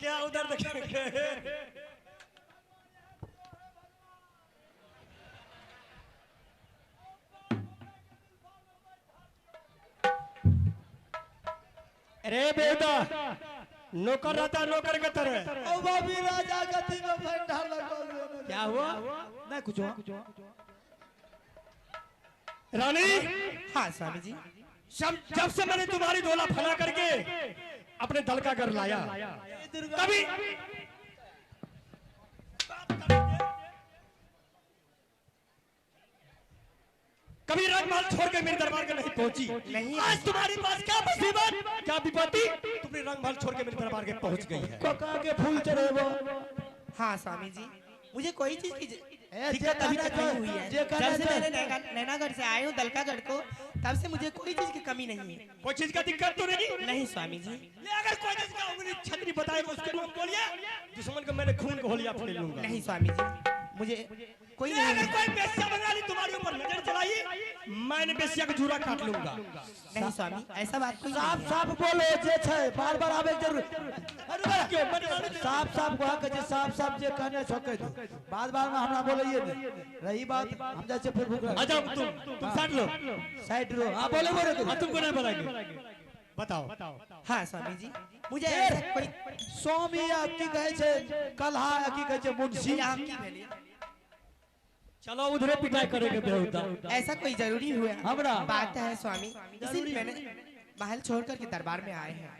क्या उधर देखेंगे? अरे बेटा नौकर रहता नौकर के तरह। ओ बाबी राजा गति में फंडा लगा। क्या हुआ? नहीं कुछ हुआ। रानी। हाँ स्वामी जी। जब से मैंने तुम्हारी धोला फना करके अपने दल का घर लाया, कभी रंगमहल छोड़ के मेरे दरबार के नहीं पहुंची। नहीं। आज तुम्हारे पास क्या मुसीबत, क्या विपत्ति, तुमने रंगमहल छोड़ के मेरे दरबार के पहुंच गई है। कोका के फूल चढ़े वो। हाँ स्वामी जी, मुझे कोई चीज की ए, दिक्कत अभी तक नहीं हुई है। जे कहना जब से चाहे- मैंने नैनागढ़ से आए हूँ दलकागढ़ को, तब से मुझे कोई चीज की कमी नहीं है। कोई चीज का दिक्कत तो नहीं? नहीं स्वामी जी। ले अगर कोई चीज का उंगली छतरी बताएगा उसके नाम बोलिए, दुश्मन को मैंने खून को होलिया फोड़ लूंगा। नहीं स्वामी जी, मुझे कोई नहीं। अगर कोई बेस्या बंगाली तुम्हारे ऊपर नजर चलाई, मैंने बेस्या का जूरा काट लूंगा। नहीं स्वामी, ऐसा बात कोई साफ नहीं है। साफ बोलो जे छै, बार बार आवे के जरूर। साफ साफ कहा के जे साफ साफ जे कहने छके दो, बार बार में हमरा बोलइए नहीं। रही बात हम जैसे फिर भूख लगा। अच्छा तुम साइड लो, साइड रो। हां बोले बोले तुमको नहीं बताएंगे, बताओ। हाँ स्वामी जी, मुझे ऐसा कोई स्वामी या की कहे छे कलहा या की कहे छे मुंशी। आप की भेलिए। चलो उधरे पिटाई करेंगे बेहुदा। ऐसा कोई जरूरी हुआ हमरा बात है स्वामी, इसीलिए मैंने महल छोड़ कर के दरबार में आए हैं।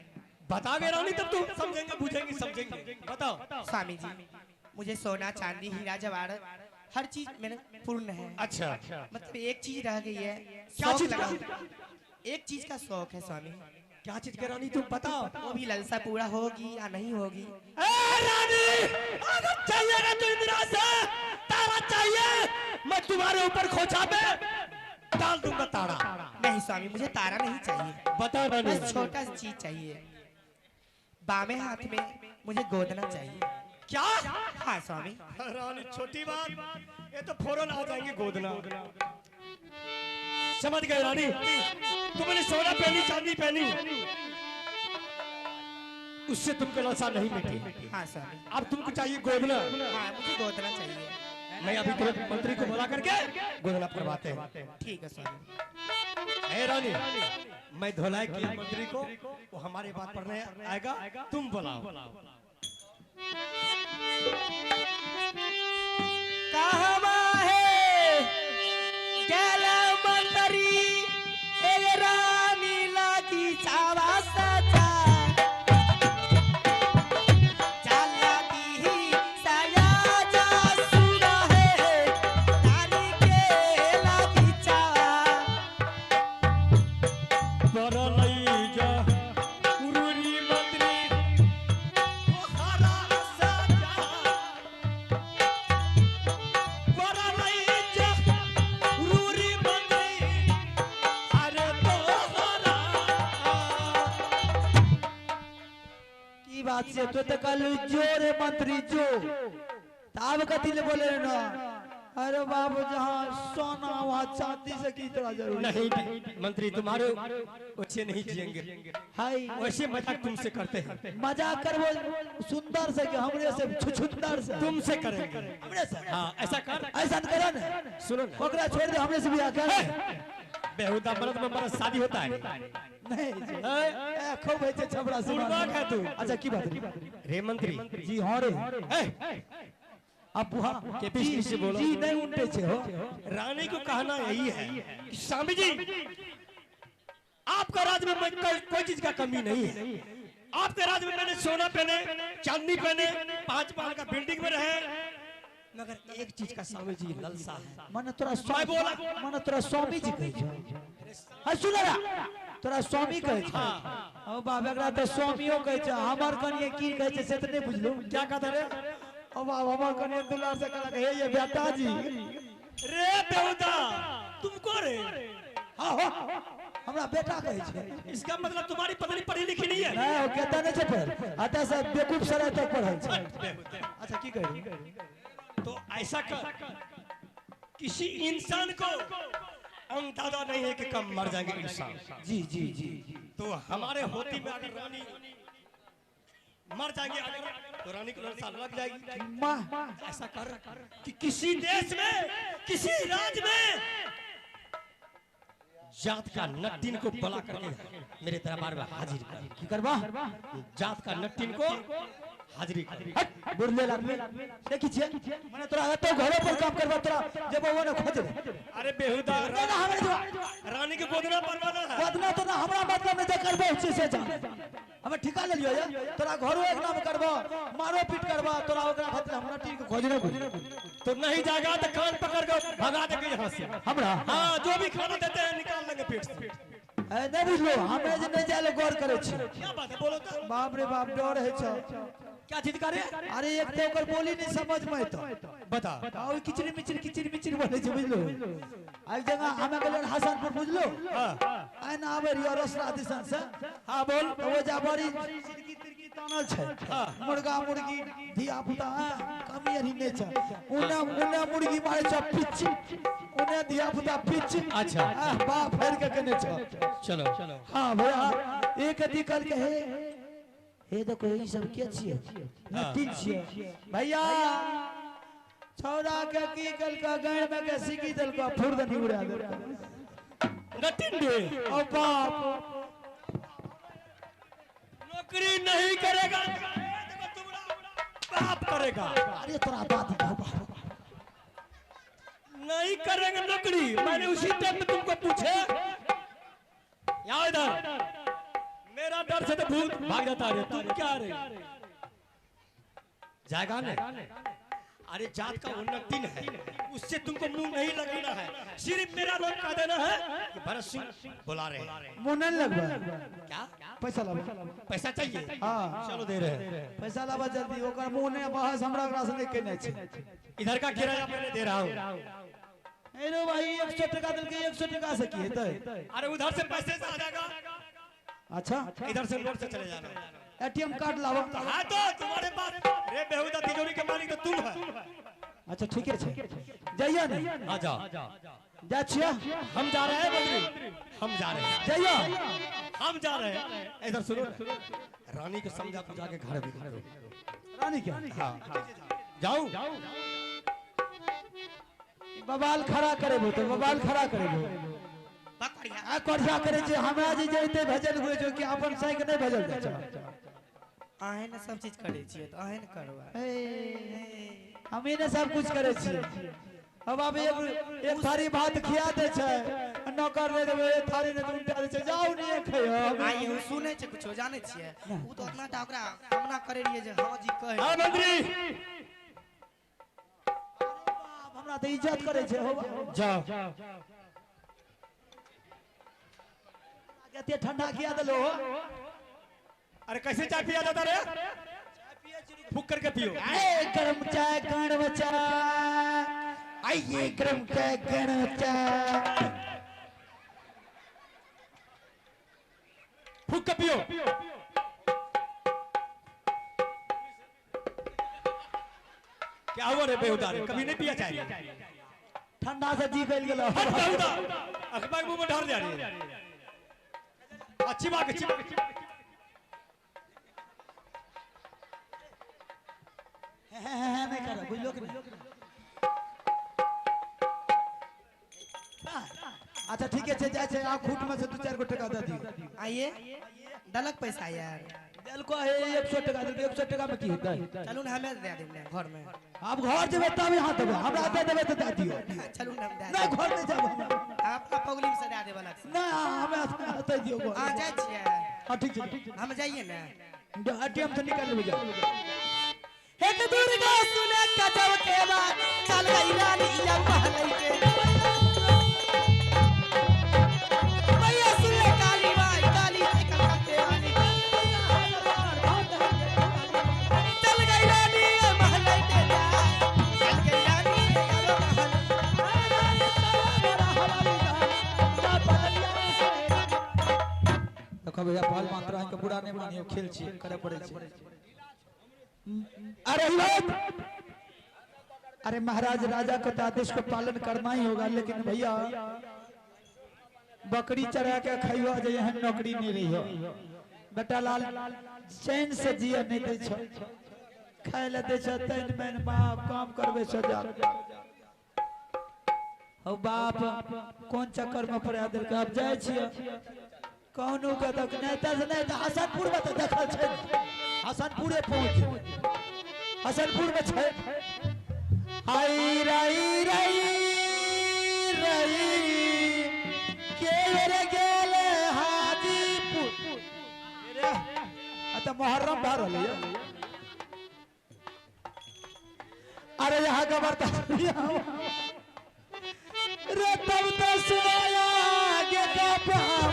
बता गए रानी, तब तुम समझेंगे बुझेंगे समझेंगे। बताओ। स्वामी जी, मुझे सोना चांदी हीरा जवाहरात हर चीज मेरे पूर्ण है। अच्छा मतलब एक चीज रह गई है, क्या शौक चीज? लगा हुआ। एक चीज का शौक है स्वामी, क्या चीज के रानी तुम बताओ। वो भी ललसा पूरा होगी या नहीं होगी। रानी अगर चाहिए ना तो इंदिरा से तारा चाहिए, मैं तुम्हारे ऊपर खोचा पे डाल दूंगा तारा। नहीं स्वामी, मुझे तारा नहीं चाहिए, बता रानी। बस छोटा सी चीज चाहिए। बामे हाथ में मुझे गोदना चाहिए। क्या? हाँ स्वामी। रानी छोटी बात, ये तो फौरन आ जाएंगे गोदना। समझ गए रानी, तुमने सोना पहनी चांदी पहनी, उससे तुमको लालसा नहीं मिटी। हाँ स्वामी। अब तुमको चाहिए गोदना। हाँ मुझे गोदना चाहिए। मैं अभी तुरंत मंत्री को बुला करके गोदना करवाते हैं। ठीक है स्वामी। हे रानी, मैं धोलाई किया मंत्री को, वो हमारी बात पढ़ने आएगा, तुम बुलाओ। कहवा है गला मंतरी ए रानी लागी चावा सजा जाला दी सया जा सुना है रानी के लागी चावा परलई जा उरुरी मंत्री तोहरा सजा, परलई जा उरुरी मंत्री अरे तोहरा। की बात से तो कल जो रे मंत्री जो ताब कथी ले बोले ना। अरे बाबू जहाँ सोना वहाँ चांदी से की तरह जरूरी नहीं मंत्री, तुम्हारे वैसे नहीं जिएंगे, हाय वैसे मजाक तुमसे करते हैं। मजाक कर वो सुंदर से कि हमरे से छुछुंदर से तुमसे करेंगे। हमरे से हाँ ऐसा कर, ऐसा करा ना। सुनो ना, ओकरा छोड़ दे, हमरे से बियाह कर। बेहुदा मर्द में मर्द शादी होता है। नहीं जी, ए खूब है छबड़ा से बुड़बक है तू। अच्छा की बात है? रे मंत्री जी हाँ रे ए, अब बुहा के पीछे से बोलो। जी नहीं उल्टे छे हो। रानी को कहना यही है कि स्वामी जी, आपका राज में कोई चीज का कमी नहीं है। आपके राज में मैंने सोना पहने चांदी पहने 5 महल का बिल्डिंग में रहे, मगर एक चीज का स्वामी जी ललसा है। मन तोरा मैं स्वामी बोला। मन तोरा स्वामी जी कहे छ। हां सुन रा, तोरा स्वामी कहे छ। ओ बाबा एकरा तो स्वामियो कहे छ। हमर कनिए की कहे छ से त नहीं बुझलू। क्या कहता रे? ओ बाबा हमर कनिए दुलार से कहला हे ये बेटा जी। रे बेहुदा तुमको रे? हां हो हमरा बेटा कहे छ। इसका मतलब तुम्हारी पत्नी पढ़ी लिखी नहीं है। नहीं हो कहता नहीं छ पर आता से बेवकूफ सराय तक पढ़ल छ। अच्छा की कहे? तो ऐसा कर, किसी इंसान को अंदाजा नहीं है कि कब मर जाएंगे इंसान। जी जी जी तो हमारे होती में अगर रानी मर जाएंगे अगर तो रानी को लालसा लग जाएगी। माँ ऐसा कर कि किसी देश में किसी राज्य में जात का नट्टिन को बुला करके मेरे दरबार में हाजिर कर। की करबा जात का नट्टिन को हाजिरी कर। हट बुरले आदमी देखी छे माने तोरा तो घरे पर काम करबा तोरा जब वो ने खोज अरे बेहुदा ना हमरे जो रानी के गोदना परवाना है। बदना तो ना हमरा मतलब में जे करबो उसी से जा हमें ठिका ले लियो या तोरा घरो एक नाम करबो मारो पीट करबा तोरा ओकरा खातिर हमरा टी के खोजने तो नहीं जाएगा तो कान पकड़ कर भगा देंगे यहाँ से। हमरा हाँ जो भी खाना देते हैं निकाल लेंगे पेट से। नहीं बुझलो हमें जे नहीं जाले गौर करे छी। क्या बात है बोलो तो। बाप रे बाप डर है छ क्या चीज करे? अरे एक तो ओकर बोली नहीं समझ में तो बता। और किचरी मिचरी बोले छ बुझलो। एक जगह हमें गेल हसनपुर बुझलो। आइ ना आबे रियो रसरा दिसन से। हां बोल तो वो जा बड़ी सिरकी तिरकी तानल छै। मुर्गा मुर्गी धिया पुता कमी अरी ने छ। उन्ने मुर्गी मारे छ पिच। उन्ने धिया पुता पिच। अच्छा बाप फेर के कने छ। चलो हां भैया एक अथी कर के हे देखो ई सब के छिए नटिन छिए भैया छौड़ा के की कल का गाड़ में के सिकी दल का फुर्दनी उड़ा दे नटिन दे। ओ बाप नौकरी नहीं करेगा देखो तुम्हारा बाप करेगा। अरे तोरा बात बाबा नहीं करेंगे नौकरी। मैंने उसी टाइम में तुमको पूछे यहाँ इधर मेरा डर से तो भूत भाग जाता है। तुम क्या रे जाएगा ने? अरे जात का उन्नतिन है उससे तुमको मुंह नहीं लगाना है। सिर्फ मेरा नाम कह देना है कि भरत सिंह बुला रहे हैं। मुनन लगबा क्या पैसा लाबा पैसा चाहिए? हां चलो दे रहे हैं। पैसा लाबा जल्दी ओकर मुंह ने बहस हमरा ओकरा से केने छै। इधर का किराया मैंने दे रहा हूँ। हेलो भाई 100 टका दिल के 100 टका से की हेतै? अरे उधर से पैसे से आ जाएगा। अच्छा इधर से नोट से चले जाना। एटीएम कार्ड लावा। हाँ तो तुम्हारे पास रे बेहुदा तिजोरी के मालिक तो तुम है। अच्छा ठीक है जाइए नहीं आ जा जा छिया हम जा रहे हैं बद्री। हम जा रहे हैं जाइए हम जा रहे हैं। इधर सुनो रानी को समझा पूजा के घर भी रानी क्या हाँ जाऊं बवाल खड़ा करे बो तो बवाल खड़ा करे बो आ करिया करे जे हमरा जे जइते भेजल हुए जो कि अपन साइक नहीं भेजल जा आहे ने सब चीज करे छिए तो आहे ने करवा। हम ने सब कुछ करे छी। अब अब एक थारी भात खिया दे छै नौकर ने देबे एक थारी ने उल्टा दे छै जाऊ नहीं खइयो। आइ हम सुनै छै कुछो जानै छिए उ तो अपना टा ओकरा सामना करे रिए जे हां जी कहे। हां मंत्री हमरा त इज्जत करे छै हो जाओ। कहते ठंडा किया दलो। अरे कैसे चाय पिया जाता रे? फूक करके पियो। गरम चाय गरम चाय आइए गरम चाय गरम चाय फूक के पियो। क्या हुआ रे बेहुदा रे? कभी नहीं पिया चाय? ठंडा से जी गइल गेलो। हट बेहुदा अखबार मुंह में ढाल जा रही है। अच्छी बात अच्छी बात। नहीं करो बुझ लो कि अच्छा ठीक है जाए छै आ खूट में से 2-4 गो टका दे दियो। आइए दलक पैसा यार दिल को है 100 टका दे 100 टका में की होतै? चलू ना हमें दे देब घर में। आप घर जेबे तब यहां देबे हमरा दे देबे त दे दियो। चलू ना दे नहीं घर नहीं जाब आप पगली में से दे देब अलग से। ना हमें दे दियो घर। आ जाय छिए हां ठीक छै हम जाइए ना एटीएम से निकाल लेबे जा। एक दुर्गा सुने कजब के बाद चल गई रानी या महलै के मैया सुने काली माई काली माई कलकत्ते वाली चल गई रानी या महलै के चल गई रानी या देखो भैया पाल मात्रा के बुरा नहीं मानियो खेल छी करे पड़े छी। अरे अरे महाराज राजा को तो आदेश को पालन करना ही होगा लेकिन भैया बकरी चरा के खाइयो जे यहाँ नौकरी नहीं रही हो बेटा लाल चैन से जिया नहीं दे छो खाए ला दे छो तैन मैन बाप काम करबे छो जा हो बाप कौन चक्कर में पड़ा दिल का अब जाय छियो कौनो का तक नेता से नहीं हसनपुर में तो देखल छै हसनपुरे पहुंच हसनपुर में छै आई रई रई रई के रे गेले हाजीपुर रे आ त मुहर्रम भर रहल अरे यहाँ खबरदार रे तब तो सुनाया आगे का पाप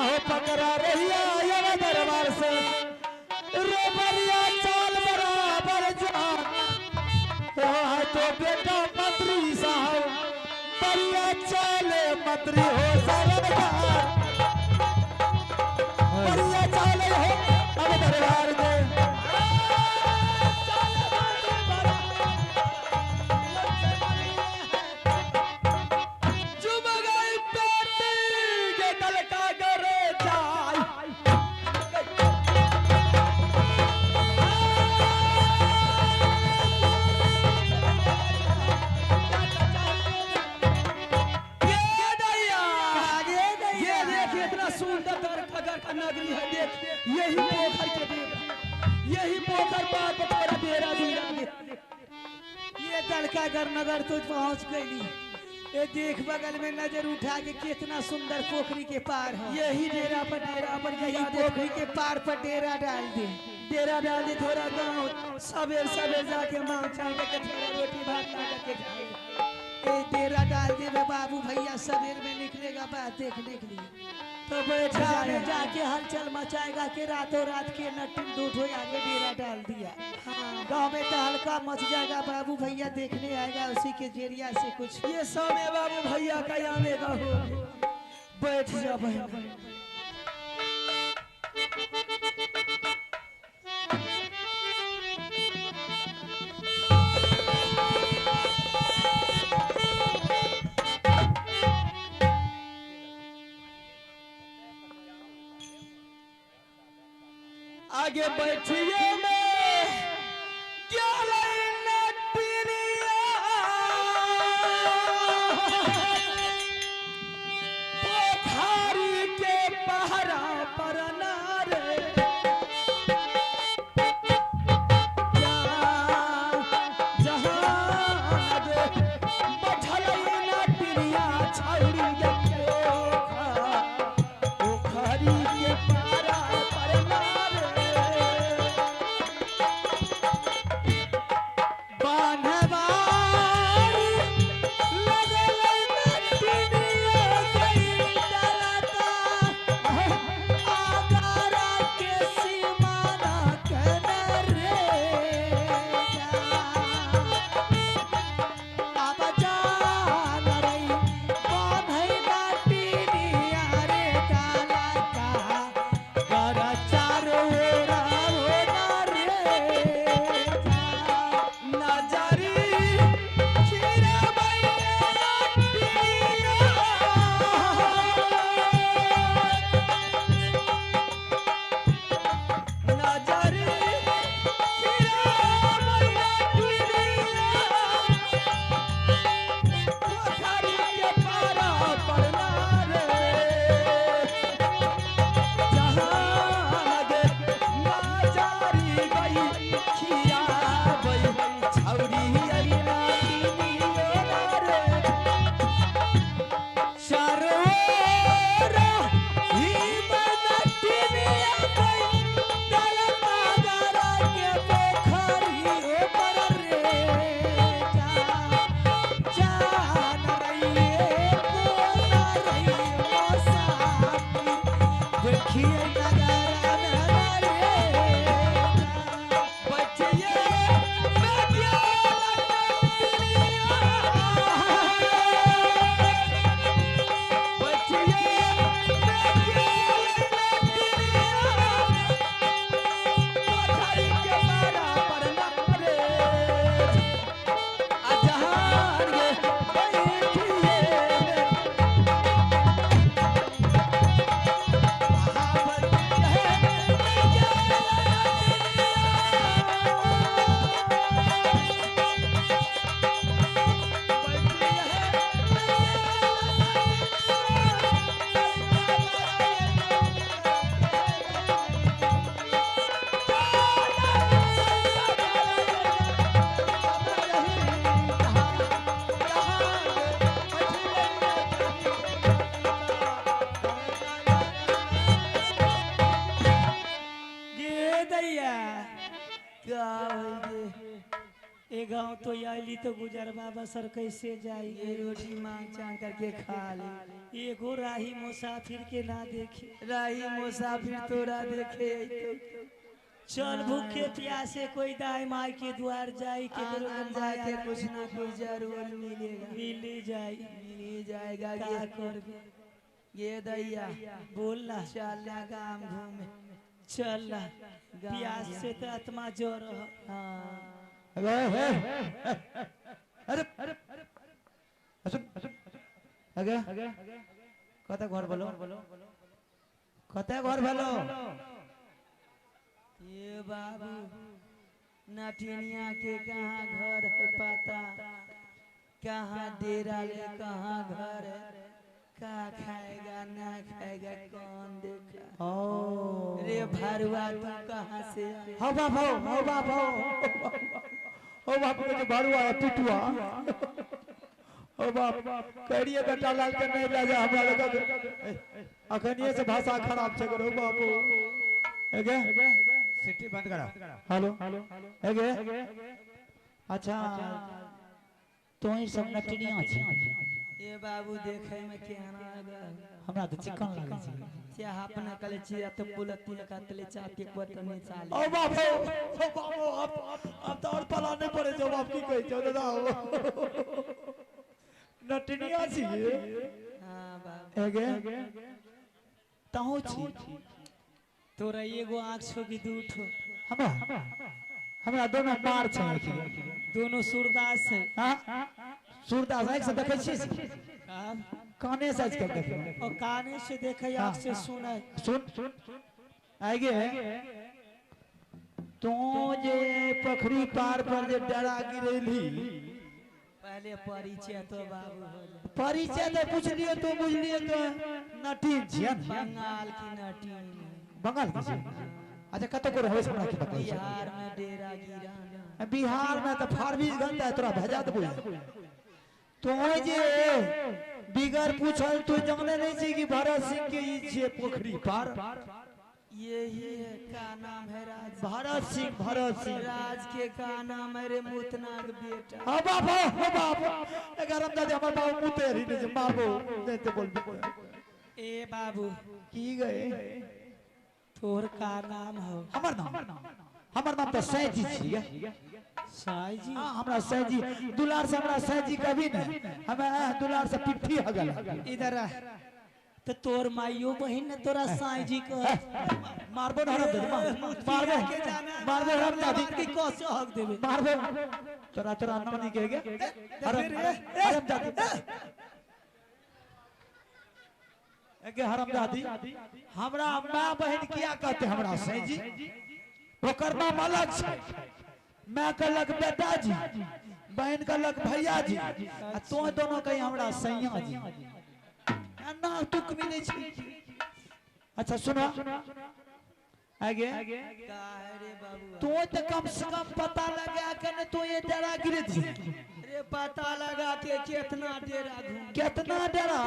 आहो पकड़ा रहिया ये दरबार से रे बलिया चाल बराबर जान है तो बेटा मंत्री साहब बलिया चाले मंत्री हो सरदार बलिया चाले हो अब दरबार में नगर तो पहुंच गई ये देख बगल में नजर उठा के कितना सुंदर पोखरी के पार है यही डेरा पर यही पोखरी के पार पर डेरा डाल दे थोड़ा गाँव सवेर सवेर जाके मांग चाह के थोड़ा रोटी भात ला के खाए डेरा डाल दे बाबू भैया सवेर में निकलेगा बात देखने के लिए तो बैठा जाके हलचल मचाएगा कि रातों रात के नटिन दूध हो आगे डेरा डाल दिया गाँव में तो हल्का मच जाएगा बाबू भैया देखने आएगा उसी के जरिया से कुछ ये समय बाबू भैया का आने का हो बैठ जा बहन आगे बैठिए का होइगे ए गांव तो आइली तो गुजरबा बसर कैसे जाई ये रोटी मांग चांग करके खा ले एगो राही मुसाफिर के ना देखे राही मुसाफिर तोरा देखे तो चल भूखे प्यासे कोई दाई माई के द्वार जाई के जाए के कुछ ना कुछ जरूर मिलेगा मिल जाएगा क्या करबे ये दैया बोलना चल गांव घूमे चल प्यास से तो आत्मा जोर अरे अरे अरे कत घर बोलो कत घर बोलो ये बाबू नटिनिया के कहाँ घर है पता कहाँ डेरा ले कहाँ घर है का खाएगा ना खाएगा कौन देखा ओ रे भरुआ तू कहाँ से हो बाबू ओ बाप के भरुआ पिटुआ ओ बाप करिए बेटा लाल के नहीं ले जा हमरा लगा अखनिए से भाषा खराब छे करो बाबू एगे सिटी बंद करा हेलो एगे अच्छा तो ही सब नटनिया छे ये बाबू देखे में केहना लगा हमरा तो चिकन लागे छे क्या अपना कले चिया तो पुलती लगा तले चाटे को तो नहीं चाले ओ बाबू अब तो और पला नहीं पड़े जो बाप की कहि छो दादा नटनिया छी हां बाबू एगे ताहू छी तोरा एगो आंख छो कि दूठो हमरा दोनों मार छै दोनों सूरदास है हां सूरदास आंख से देखे छी काने से कर देखे और काने से देखे आंख से सुने सुन आगे तो जे पोखरी पार पर जे डरा गिरेली पहले परिचय तो बाबू हो जाए परिचय तो पूछ लियो तो बुझ लियो तो नटीन छिया बंगाल की नटी बंगाल की अच्छा कतो को रहे हमरा के बता बिहार में डेरा गिरा बिहार में तो फारबीज घंटा है तोरा भेजा देबो तो जे बिगर पूछल तू जाने नहीं छी कि भरत सिंह के ई छे पोखरी पार यही है का नाम है राज भरत सिंह राज के का नाम है रे मुतनाग बेटा हां बाप गरम दादी हमर बाबू मुतेरी ने मारबो नहीं तो बोल ए बाबू की गए तोर का नाम हो हमर नाम तो सैजी छिए साई जी हां हमरा सैजी दुलार से हमरा सैजी कभी नहीं हमें दुलार से पिट्ठी हगल इधर आ तो तोर माइयो बहन ने तोरा साई जी को मारबो ना मारबो हम दादी की कैसे हक देबे मारबो तोरा नानी के हरम दादी एके हरम दादी हमरा मां बहन किया कहते हमरा सैजी ओकर नाम अलग छै मैं कहलक बेटा जी बहन कहलक भैया जी आ तो दोनों कहीं हमरा सैया जी ना तुक मिले छी अच्छा सुनो आगे का है रे बाबू तो कम से कम पता लगा के न तो ये डरा गिरे थी रे पता लगा के कितना डेरा घूम कितना डरा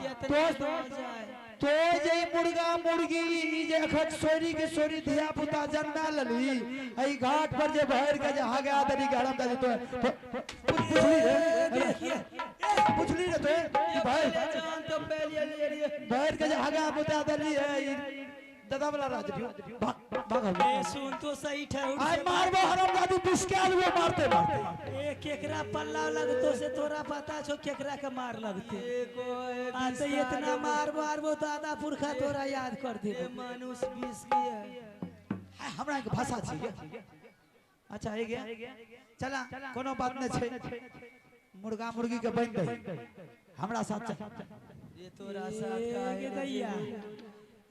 कितना हो जाए तो जे मुर्गा मुर्गी जे अखन सोरी के सोरी धिया पुता जन्मा लली एई घाट पर जे भर के जे हगा दरी गरम दरी तो पुछली रे तो भाई जान तो पहले ले रे भर के जे हगा पुता दली है दादा वाला राज भाग ए सुन तो सही ठहर आई मारबो हराम दादी बिस्काल वो मारते ए केकरा पल्ला लगतो से तोरा पता छो केकरा के मार लगते आ तो इतना मारबो दादा पुरखा तोरा याद कर दे मनुष्य बीस के हमरा के भाषा छै अच्छा है गया चला कोनो बात नहीं छै मुर्गा मुर्गी के बन दे हमरा साथ ये तोरा साथ का है दैया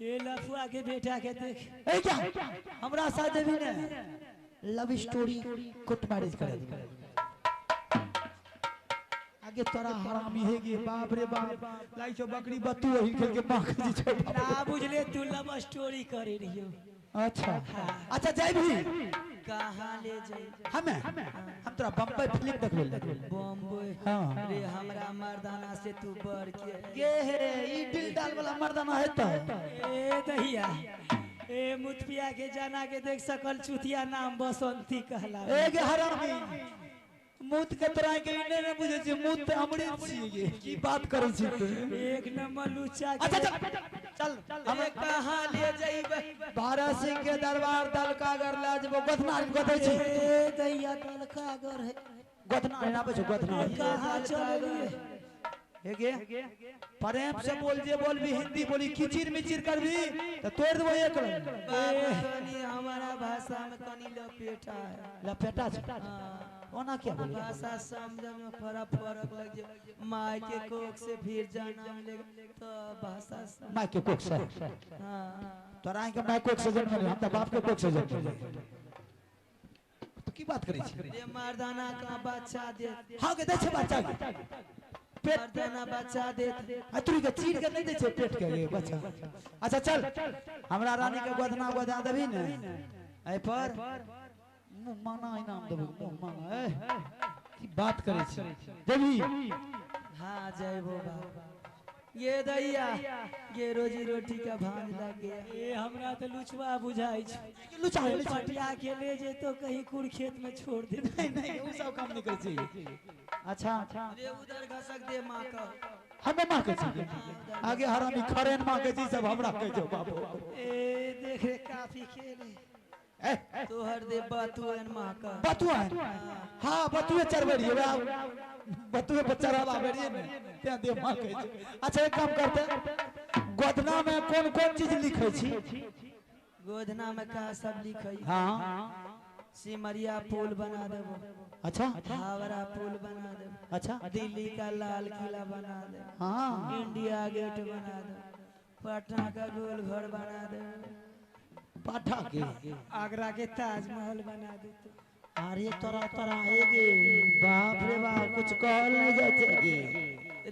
ये लफुआ के बेटा के देख ए क्या हमरा साथ भी ने लव स्टोरी कोर्ट मैरिज कर आगे तोरा हरामी है गे बाप रे बाप लाई छो बकरी बत्तू वही खेल के मां जी छो ना बुझले तू लव स्टोरी करे रहियो अच्छा अच्छा जाई भी कहां ले जाई हम तोरा बम्बई फिल्म देखले बम्बई हां रे हमरा मर्दाना से तू बढ़ के गे हे ई दिल डाल वाला मर्दाना है तो ए दहिया ए मुतपिया के जाना के देख सकल चुतिया नाम बसंती कहला एक हरामी मूत के तोरा के इने ने बुझे छी मूत ते हमरे छिए की बात करै छी तू एक नंबर लुच्चा के अच्छा चल हमें कहां ले जाइबे भारत सिंह के दरबार दलकागर ले जबो गोधना कथै छी ए दैया दलकागर है गोधना नापे छ गोधना कहां चलली हे गे प्रेम से बोल जे बोलबी हिंदी बोली किचिर मिचिर करबी त तोड़ देबो एक कनी हमारा भाषा में कनी लपेटा है लपेटा छ ओना क्या बोली भाषा समझ में फर्क लग जे माय के कोख से फिर जाना मिलेगा तो भाषा माय के कोख से हां तोरा के माय कोख से जन्म हम त बाप के कोख से जन्म तो की बात करै छी ये मर्दाना का बच्चा दे हां के दे छ बच्चा मर्दाना बच्चा दे अतरी के चीर के नहीं दे छ पेट के ये बच्चा अच्छा चल हमरा रानी के गोदना गोदा देबी ने ए पर मुंह माना इनाम देबो मुंह माना ए की बात करे छी देबी हां जयबो बाबा ये दैया ये रोजी रोटी का भांज लग गया ये हमरा तो लुचवा बुझाई छ लुचा पटिया के ले जे तो कहीं कुड़ खेत में छोड़ दे नहीं वो सब काम नहीं करे छी अच्छा रे उधर घसक दे मां का हमें मां के छी आगे हरामी खरेन मां के छी सब हमरा के जो बाबू ए देख रे काफी खेले तोहर दे बतुएन मां का बतुआ हां बतुए चरबड़ी बतुए पर चढ़ावा बेरिए ने ते दे मां के अच्छा एक काम करते गोदना में कौन कौन चीज लिखै छी गोदना में का सब लिखई हां सिमरिया पुल बना देबो अच्छा हावड़ा पुल बना देबो अच्छा दिल्ली का लाल किला बना दे हां इंडिया गेट बना दे पटना का गोल घर बना दे पाठा के आगरा के ताजमहल बना दे अरे तोरा तोरा हेगे बाप रे बाप कुछ कहल नहीं जाते गे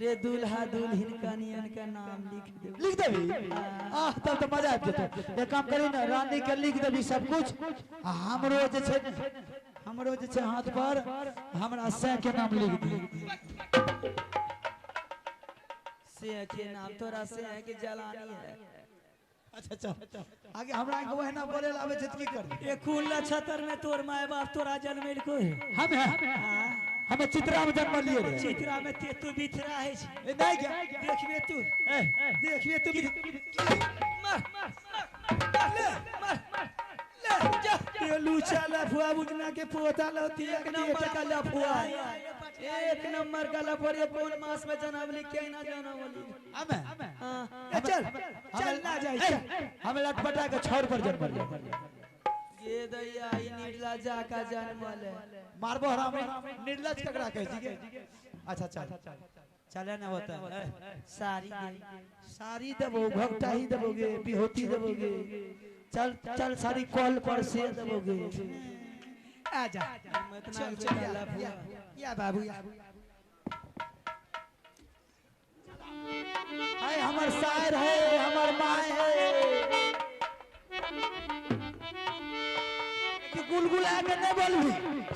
रे दूल्हा दुल्हन कनियन का नाम लिख देबी तब तो मजा आ जेतै एक काम करी ना रानी के लिख देबी सब कुछ हमरो जे छै हाथ पर हमरा से के नाम लिख दी से के नाम तोरा से है कि जलानी है अच्छा चल आगे हमरा के वहना बोले आवे छै की कर ए कुल नक्षत्र में तोर माय बाप तोरा जन्मेल को है हमें चित्रा में जन्म लिए रे चित्रा में ते तू बिथरा है ए नहीं क्या देखबे तू ले लूचा लफुआ बुझना के पोता लौती एक नंबर का लफुआ एक नंबर का लफुआ ये कौन मास में जनावली के ना जनावली हमें हां चल ना जाए हमें लटपटा के छोर पर जन्म लिए ये दैया ई निर्ला जा का जन्म ले मारबो हराम निर्लज ककरा कहै छी के अच्छा चल चले ना होता सारी देबो घोकटाही देबोगे बिहोती देबोगे चल चल सारी कॉल पर से देबोगे आजा चल चल या बाबू या हाय हमर शायर है हमर माय है कि गुलगुला के नहीं बोलबी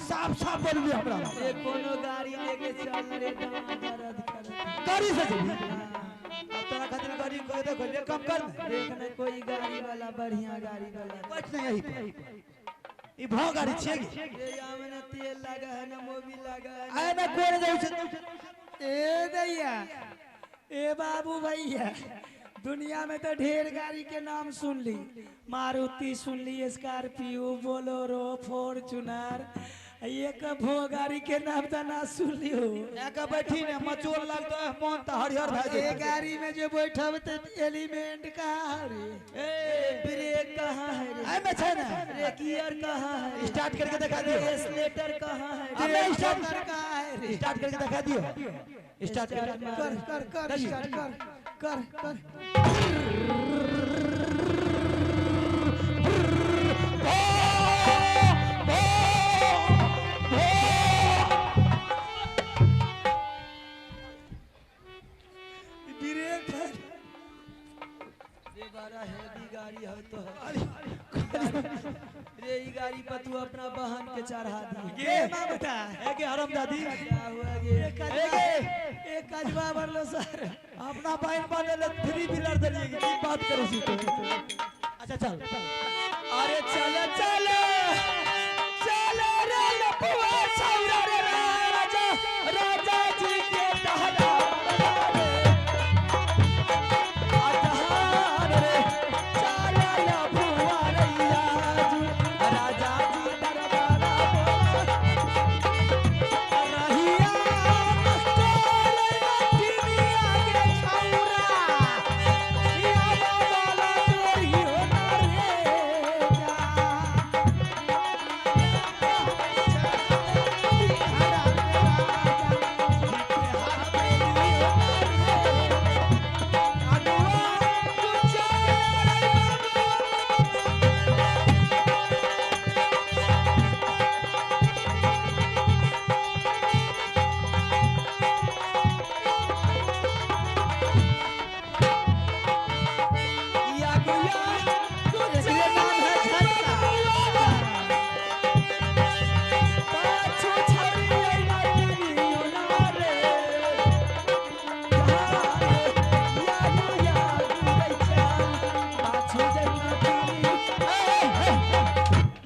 साफ साफ बोलबी हमरा ए कोनो गाड़ी लेके चल रे दर्द कर गाड़ी से चली तोरा खातिर गाड़ी को देखो ले कम कर देखने कोई गाड़ी वाला बढ़िया गाड़ी वाला बैठ नहीं यही पे ई भाव गाड़ी छिए ये आमने तेल लगा है ना मोबिल लगा है आए ना कोन जाउ छै ए दैया ए बाबू भैया दुनिया में तो ढेर गाड़ी के नाम सुन ली मारुति सुन ली स्कॉर्पियो बोलेरो फॉर्च्यूनर एक भो गाड़ी के नाम तो ना सुन लियो एक बैठी ने मचोल लगतो है मन त हरिहर भ ए गाड़ी में जो बैठब त एलिमेंट कहां है रे ए ब्रेक कहां है रे ए में छै ना रे गियर कहां है रे स्टार्ट करके दिखा दियो एक्सीलेटर कहां है अबे रे स्टार्ट कहां है रे स्टार्ट करके दिखा दियो स्टार्ट कर स्टार्ट कर बड़ा हेवी गाड़ी है तो रे ई गाड़ी पर तू अपना बहन के चढ़ा दी गे मां बता ए के हराम दादी क्या हुआ गे एक कजवा भरलो सर अपना बहन माने ले 3 व्हीलर दलिए की बात करो सी तो अच्छा चल अरे चलो चलो चलो रे लपुआ छौरा रे राजा राजा जी के दहला आधार रे चलो लपुआ रैया जी राजा जी दरबारा रहिया कोले नटिनिया के छौरा या बाबा तोरी हो रे जा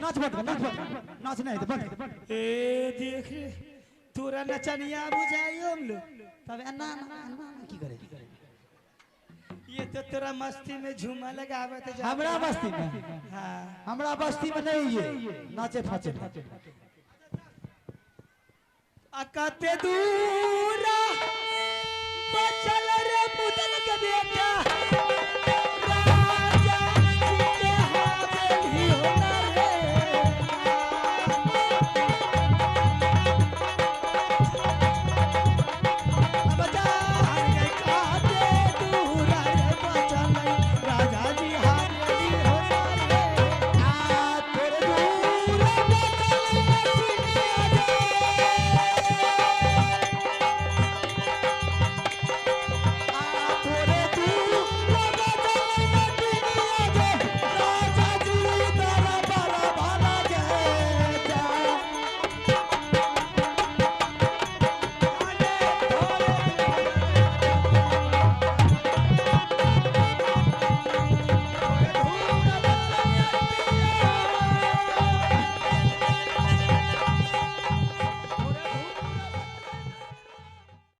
नाच नहीं बंद ए देख रे तोरा नचनिया बुझाइयो हम लोग तब अन्ना की करे ये तो तोरा मस्ती में झूमा लगावत जा हमरा बस्ती में हां हमरा बस्ती में नहीं ये नाचे फाचे अकते दूरा बचल रे मुदल